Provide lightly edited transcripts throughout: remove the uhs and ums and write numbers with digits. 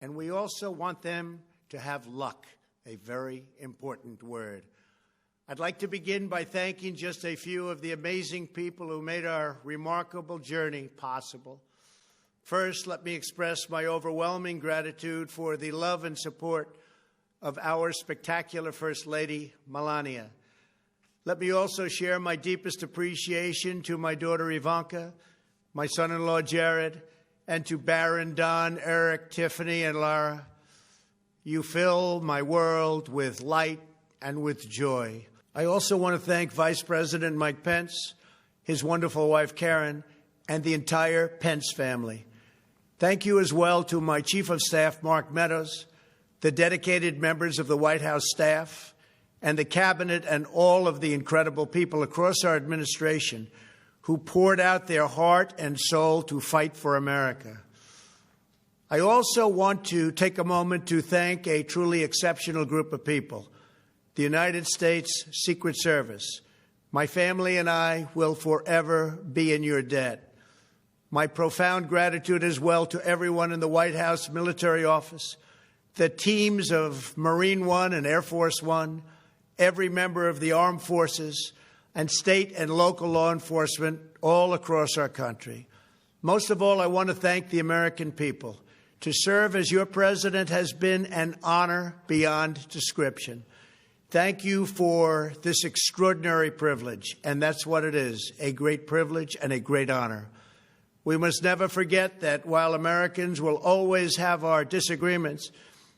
And we also want them to have luck, a very important word. I'd like to begin by thanking just a few of the amazing people who made our remarkable journey possible. First, let me express my overwhelming gratitude for the love and support of our spectacular First Lady, Melania. Let me also share my deepest appreciation to my daughter Ivanka, my son-in-law Jared, and to Barron, Don, Eric, Tiffany, and Lara. You fill my world with light and with joy. I also want to thank Vice President Mike Pence, his wonderful wife Karen, and the entire Pence family. Thank you as well to my Chief of Staff, Mark Meadows, the dedicated members of the White House staff, and the Cabinet, and all of the incredible people across our administration who poured out their heart and soul to fight for America. I also want to take a moment to thank a truly exceptional group of people, the United States Secret Service. My family and I will forever be in your debt. My profound gratitude as well to everyone in the White House military office, the teams of Marine One and Air Force One, every member of the armed forces, and state and local law enforcement all across our country. Most of all, I want to thank the American people. To serve as your president has been an honor beyond description. Thank you for this extraordinary privilege, and that's what it is, a great privilege and a great honor. We must never forget that while Americans will always have our disagreements,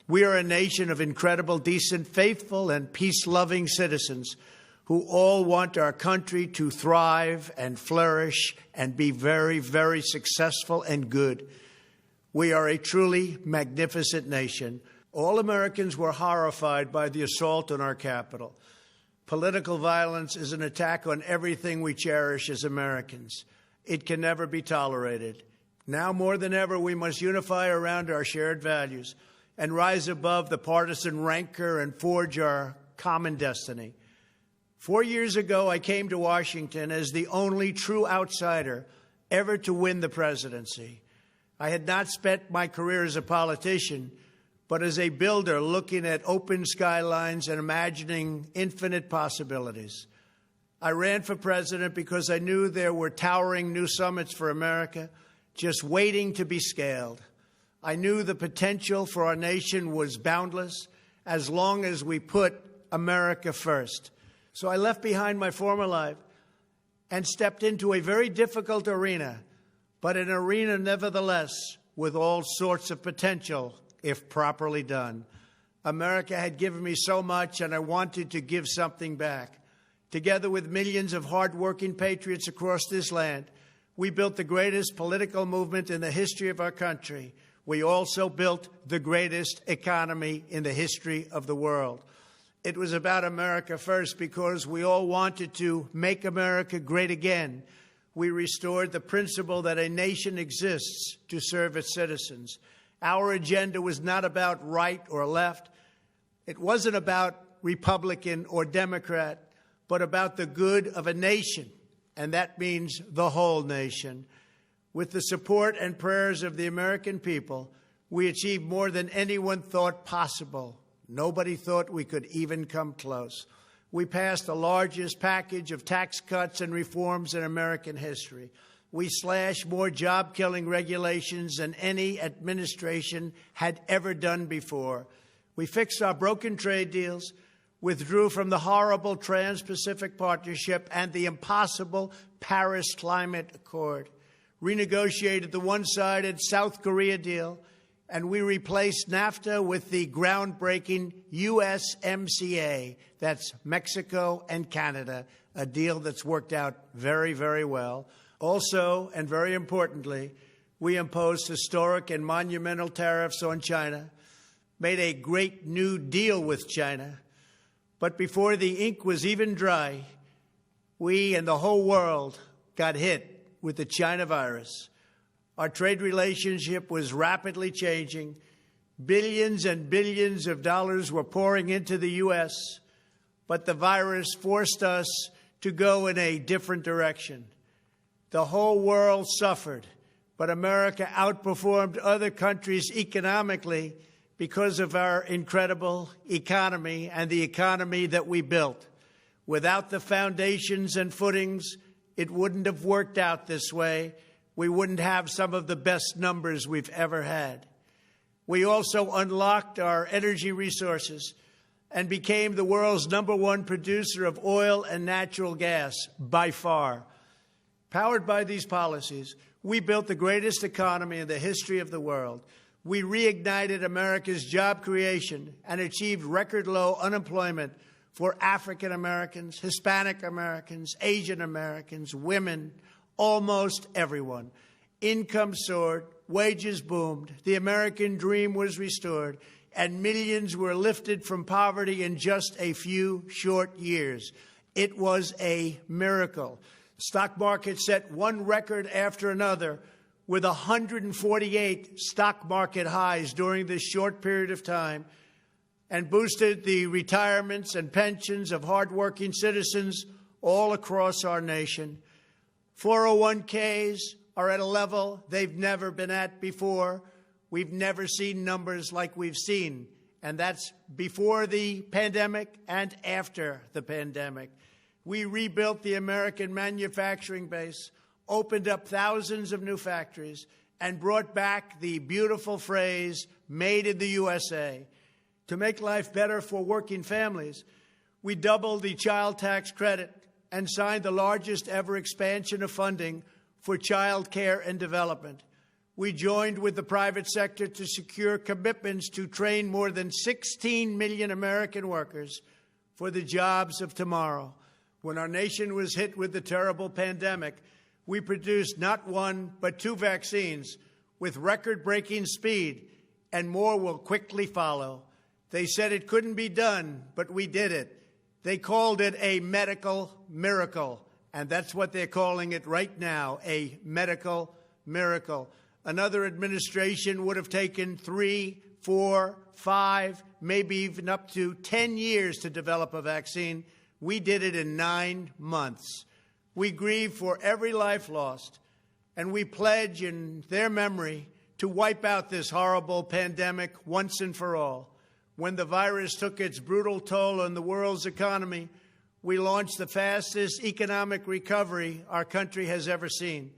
we are a nation of incredible, decent, faithful, and peace-loving citizens who all want our country to thrive and flourish and be very, very successful and good. We are a truly magnificent nation. All Americans were horrified by the assault on our Capitol. Political violence is an attack on everything we cherish as Americans. It can never be tolerated. Now more than ever, we must unify around our shared values and rise above the partisan rancor and forge our common destiny. 4 years ago, I came to Washington as the only true outsider ever to win the presidency. I had not spent my career as a politician, but as a builder looking at open skylines and imagining infinite possibilities. I ran for president because I knew there were towering new summits for America just waiting to be scaled. I knew the potential for our nation was boundless as long as we put America first. So I left behind my former life and stepped into a very difficult arena, but an arena nevertheless with all sorts of potential if properly done. America had given me so much, and I wanted to give something back. Together with millions of hardworking patriots across this land, we built the greatest political movement in the history of our country. We also built the greatest economy in the history of the world. It was about America first because we all wanted to make America great again. We restored the principle that a nation exists to serve its citizens. Our agenda was not about right or left. It wasn't about Republican or Democrat, but about the good of a nation, and that means the whole nation. With the support and prayers of the American people, we achieved more than anyone thought possible. Nobody thought we could even come close. We passed the largest package of tax cuts and reforms in American history. We slashed more job-killing regulations than any administration had ever done before. We fixed our broken trade deals, withdrew from the horrible Trans-Pacific Partnership and the impossible Paris Climate Accord, renegotiated the one-sided South Korea deal, and we replaced NAFTA with the groundbreaking USMCA. That's Mexico and Canada, a deal that's worked out very, very well. Also, and very importantly, we imposed historic and monumental tariffs on China, made a great new deal with China. But before the ink was even dry, we and the whole world got hit with the China virus. Our trade relationship was rapidly changing. Billions and billions of dollars were pouring into the U.S., but the virus forced us to go in a different direction. The whole world suffered, but America outperformed other countries economically because of our incredible economy and the economy that we built. Without the foundations and footings, it wouldn't have worked out this way. We wouldn't have some of the best numbers we've ever had. We also unlocked our energy resources and became the world's #1 producer of oil and natural gas by far. Powered by these policies, we built the greatest economy in the history of the world. We reignited America's job creation and achieved record low unemployment for African Americans, Hispanic Americans, Asian Americans, women, almost everyone. Income soared, wages boomed, the American dream was restored, and millions were lifted from poverty in just a few short years. It was a miracle. Stock market set one record after another, with 148 stock market highs during this short period of time, and boosted the retirements and pensions of hardworking citizens all across our nation. 401ks are at a level they've never been at before. We've never seen numbers like we've seen, and that's before the pandemic and after the pandemic. We rebuilt the American manufacturing base, opened up thousands of new factories, and brought back the beautiful phrase, made in the USA. To make life better for working families, we doubled the child tax credit and signed the largest ever expansion of funding for child care and development. We joined with the private sector to secure commitments to train more than 16 million American workers for the jobs of tomorrow. When our nation was hit with the terrible pandemic, we produced not one, but 2 vaccines with record-breaking speed, and more will quickly follow. They said it couldn't be done, but we did it. They called it a medical miracle, and that's what they're calling it right now, a medical miracle. Another administration would have taken 3, 4, 5, maybe even up to 10 years to develop a vaccine. We did it in 9 months. We grieve for every life lost, and we pledge in their memory to wipe out this horrible pandemic once and for all. When the virus took its brutal toll on the world's economy, we launched the fastest economic recovery our country has ever seen.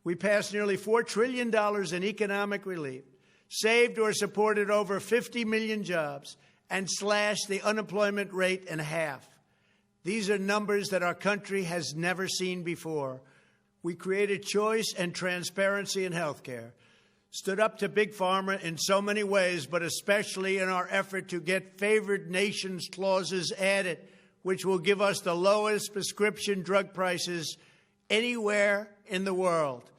We passed nearly $4 trillion in economic relief, saved or supported over 50 million jobs, and slashed the unemployment rate in half. These are numbers that our country has never seen before. We created choice and transparency in health care, stood up to Big Pharma in so many ways, but especially in our effort to get favored nations clauses added, which will give us the lowest prescription drug prices anywhere in the world.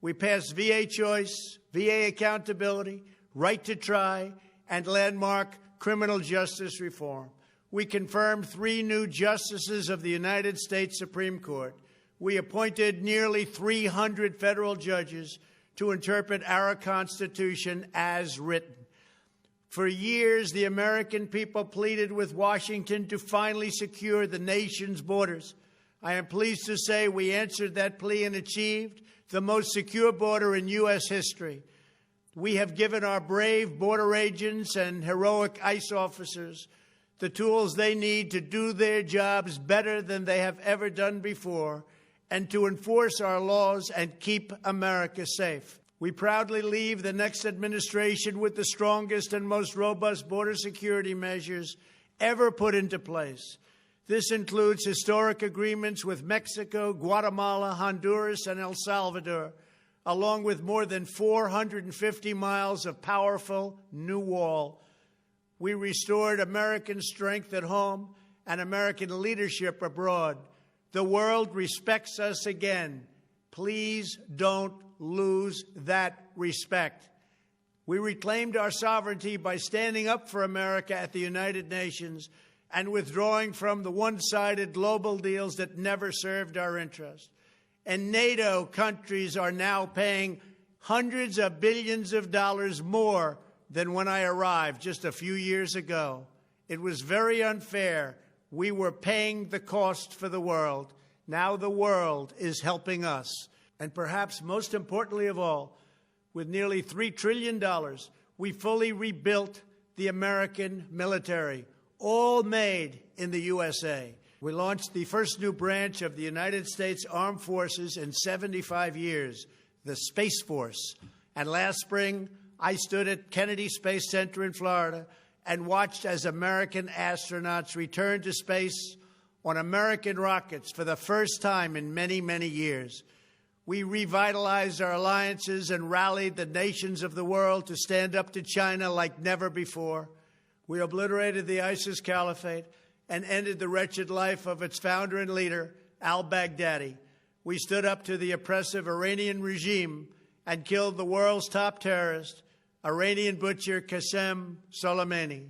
We passed VA choice, VA accountability, right to try, and landmark criminal justice reform. We confirmed 3 new justices of the United States Supreme Court. We appointed nearly 300 federal judges to interpret our Constitution as written. For years, the American people pleaded with Washington to finally secure the nation's borders. I am pleased to say we answered that plea and achieved the most secure border in U.S. history. We have given our brave border agents and heroic ICE officers the tools they need to do their jobs better than they have ever done before, and to enforce our laws and keep America safe. We proudly leave the next administration with the strongest and most robust border security measures ever put into place. This includes historic agreements with Mexico, Guatemala, Honduras, and El Salvador, along with more than 450 miles of powerful new wall. We restored American strength at home and American leadership abroad. The world respects us again. Please don't lose that respect. We reclaimed our sovereignty by standing up for America at the United Nations and withdrawing from the one-sided global deals that never served our interest. And NATO countries are now paying hundreds of billions of dollars more than when I arrived just a few years ago. It was very unfair. We were paying the cost for the world. Now the world is helping us. And perhaps most importantly of all, with nearly $3 trillion, we fully rebuilt the American military, all made in the USA. We launched the first new branch of the United States Armed Forces in 75 years, the Space Force. And last spring, I stood at Kennedy Space Center in Florida and watched as American astronauts returned to space on American rockets for the first time in many, many years. We revitalized our alliances and rallied the nations of the world to stand up to China like never before. We obliterated the ISIS caliphate and ended the wretched life of its founder and leader, al-Baghdadi. We stood up to the oppressive Iranian regime and killed the world's top terrorist, Iranian butcher Qasem Soleimani.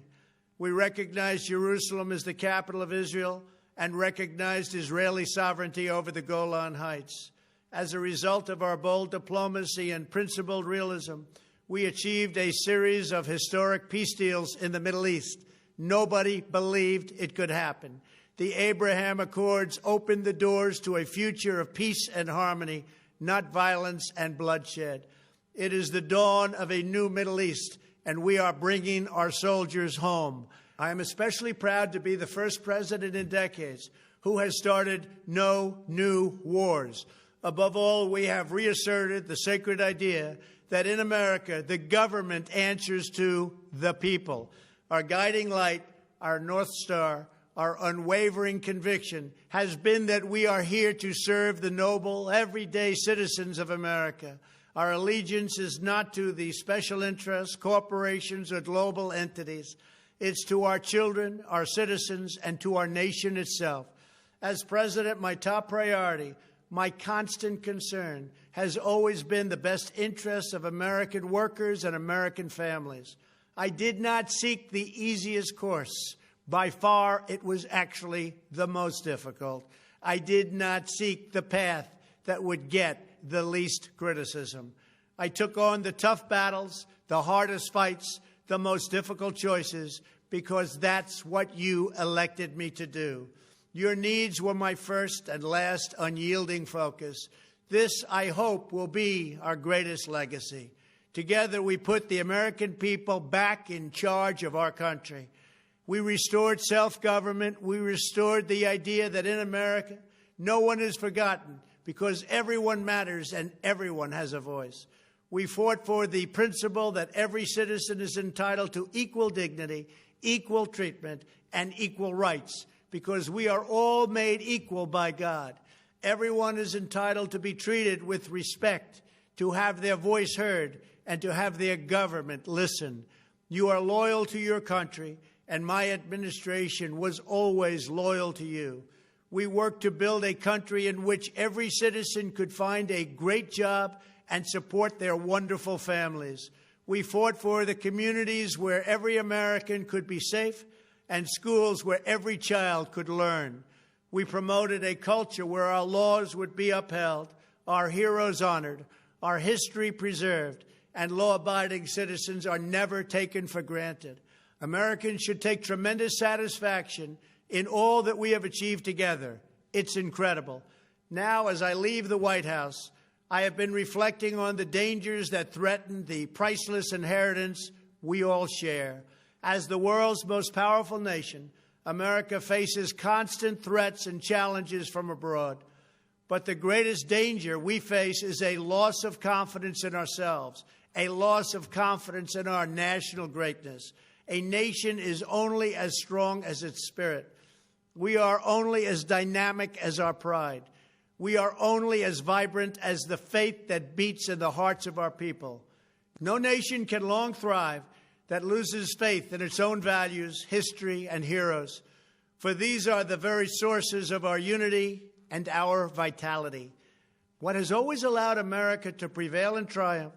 We recognized Jerusalem as the capital of Israel and recognized Israeli sovereignty over the Golan Heights. As a result of our bold diplomacy and principled realism, we achieved a series of historic peace deals in the Middle East. Nobody believed it could happen. The Abraham Accords opened the doors to a future of peace and harmony, not violence and bloodshed. It is the dawn of a new Middle East, and we are bringing our soldiers home. I am especially proud to be the first president in decades who has started no new wars. Above all, we have reasserted the sacred idea that in America, the government answers to the people. Our guiding light, our North Star, our unwavering conviction has been that we are here to serve the noble, everyday citizens of America. Our allegiance is not to the special interests, corporations, or global entities. It's to our children, our citizens, and to our nation itself. As president, my top priority, my constant concern, has always been the best interests of American workers and American families. I did not seek the easiest course. By far, it was actually the most difficult. I did not seek the path that would get the least criticism. I took on the tough battles, the hardest fights, the most difficult choices, because that's what you elected me to do. Your needs were my first and last unyielding focus. This, I hope, will be our greatest legacy. Together, we put the American people back in charge of our country. We restored self-government. We restored the idea that in America, no one is forgotten because everyone matters and everyone has a voice. We fought for the principle that every citizen is entitled to equal dignity, equal treatment, and equal rights because we are all made equal by God. Everyone is entitled to be treated with respect, to have their voice heard, and to have their government listen. You are loyal to your country, and my administration was always loyal to you. We worked to build a country in which every citizen could find a great job and support their wonderful families. We fought for the communities where every American could be safe and schools where every child could learn. We promoted a culture where our laws would be upheld, our heroes honored, our history preserved, and law-abiding citizens are never taken for granted. Americans should take tremendous satisfaction in all that we have achieved together. It's incredible. Now, as I leave the White House, I have been reflecting on the dangers that threaten the priceless inheritance we all share. As the world's most powerful nation, America faces constant threats and challenges from abroad. But the greatest danger we face is a loss of confidence in ourselves, a loss of confidence in our national greatness. A nation is only as strong as its spirit. We are only as dynamic as our pride. We are only as vibrant as the faith that beats in the hearts of our people. No nation can long thrive that loses faith in its own values, history, and heroes. For these are the very sources of our unity and our vitality. What has always allowed America to prevail and triumph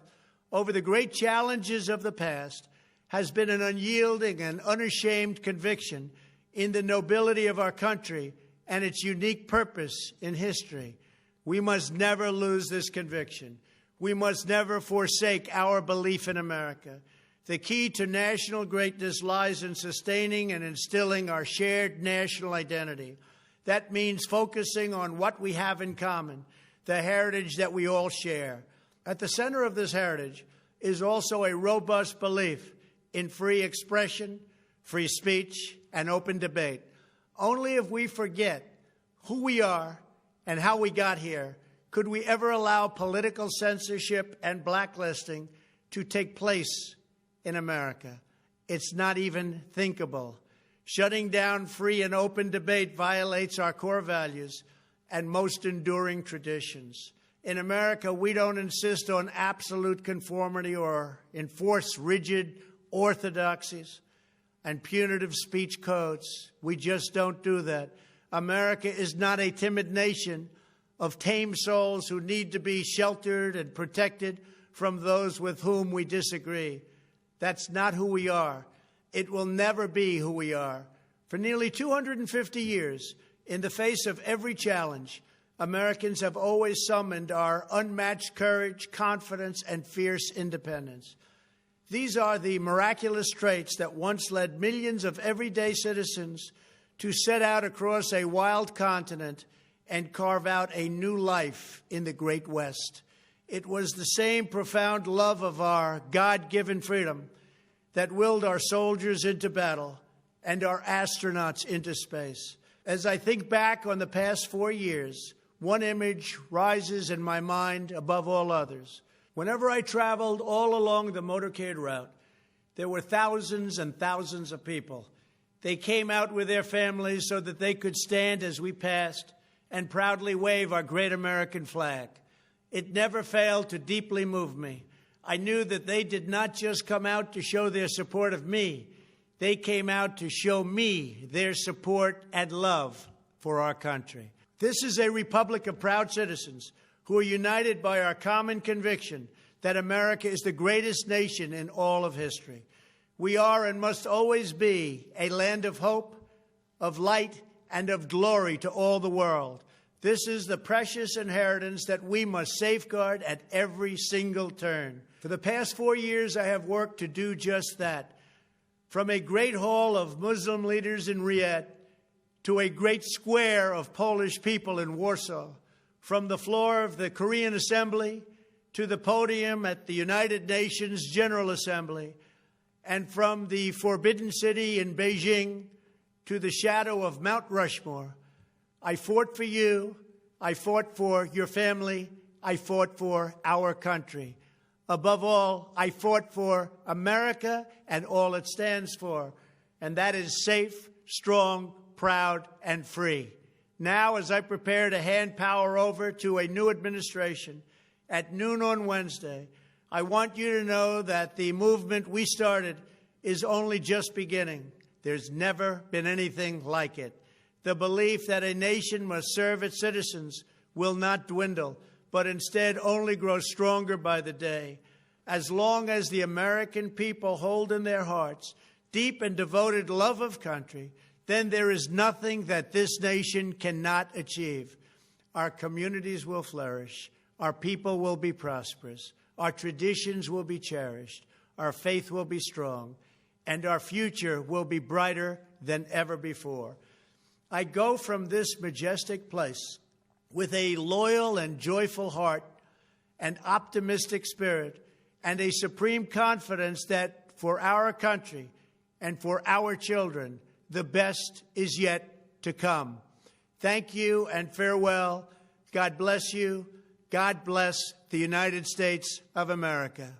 over the great challenges of the past has been an unyielding and unashamed conviction in the nobility of our country and its unique purpose in history. We must never lose this conviction. We must never forsake our belief in America. The key to national greatness lies in sustaining and instilling our shared national identity. That means focusing on what we have in common, the heritage that we all share. At the center of this heritage is also a robust belief in free expression, free speech, and open debate. Only if we forget who we are and how we got here could we ever allow political censorship and blacklisting to take place in America. It's not even thinkable. Shutting down free and open debate violates our core values and most enduring traditions. In America, we don't insist on absolute conformity or enforce rigid orthodoxies and punitive speech codes. We just don't do that. America is not a timid nation of tame souls who need to be sheltered and protected from those with whom we disagree. That's not who we are. It will never be who we are. For nearly 250 years, in the face of every challenge, Americans have always summoned our unmatched courage, confidence, and fierce independence. These are the miraculous traits that once led millions of everyday citizens to set out across a wild continent and carve out a new life in the Great West. It was the same profound love of our God-given freedom that willed our soldiers into battle and our astronauts into space. As I think back on the past 4 years, one image rises in my mind above all others. Whenever I traveled all along the motorcade route, there were thousands and thousands of people. They came out with their families so that they could stand as we passed and proudly wave our great American flag. It never failed to deeply move me. I knew that they did not just come out to show their support of me. They came out to show me their support and love for our country. This is a republic of proud citizens who are united by our common conviction that America is the greatest nation in all of history. We are and must always be a land of hope, of light, and of glory to all the world. This is the precious inheritance that we must safeguard at every single turn. For the past 4 years, I have worked to do just that. From a great hall of Muslim leaders in Riyadh to a great square of Polish people in Warsaw, from the floor of the Korean Assembly to the podium at the United Nations General Assembly, and from the Forbidden City in Beijing to the shadow of Mount Rushmore, I fought for you, I fought for your family, I fought for our country. Above all, I fought for America and all it stands for, and that is safe, strong, proud, and free. Now, as I prepare to hand power over to a new administration at noon on Wednesday, I want you to know that the movement we started is only just beginning. There's never been anything like it. The belief that a nation must serve its citizens will not dwindle, but instead only grow stronger by the day. As long as the American people hold in their hearts deep and devoted love of country, then there is nothing that this nation cannot achieve. Our communities will flourish. Our people will be prosperous. Our traditions will be cherished. Our faith will be strong. And our future will be brighter than ever before. I go from this majestic place with a loyal and joyful heart, an optimistic spirit, and a supreme confidence that for our country and for our children, the best is yet to come. Thank you and farewell. God bless you. God bless the United States of America.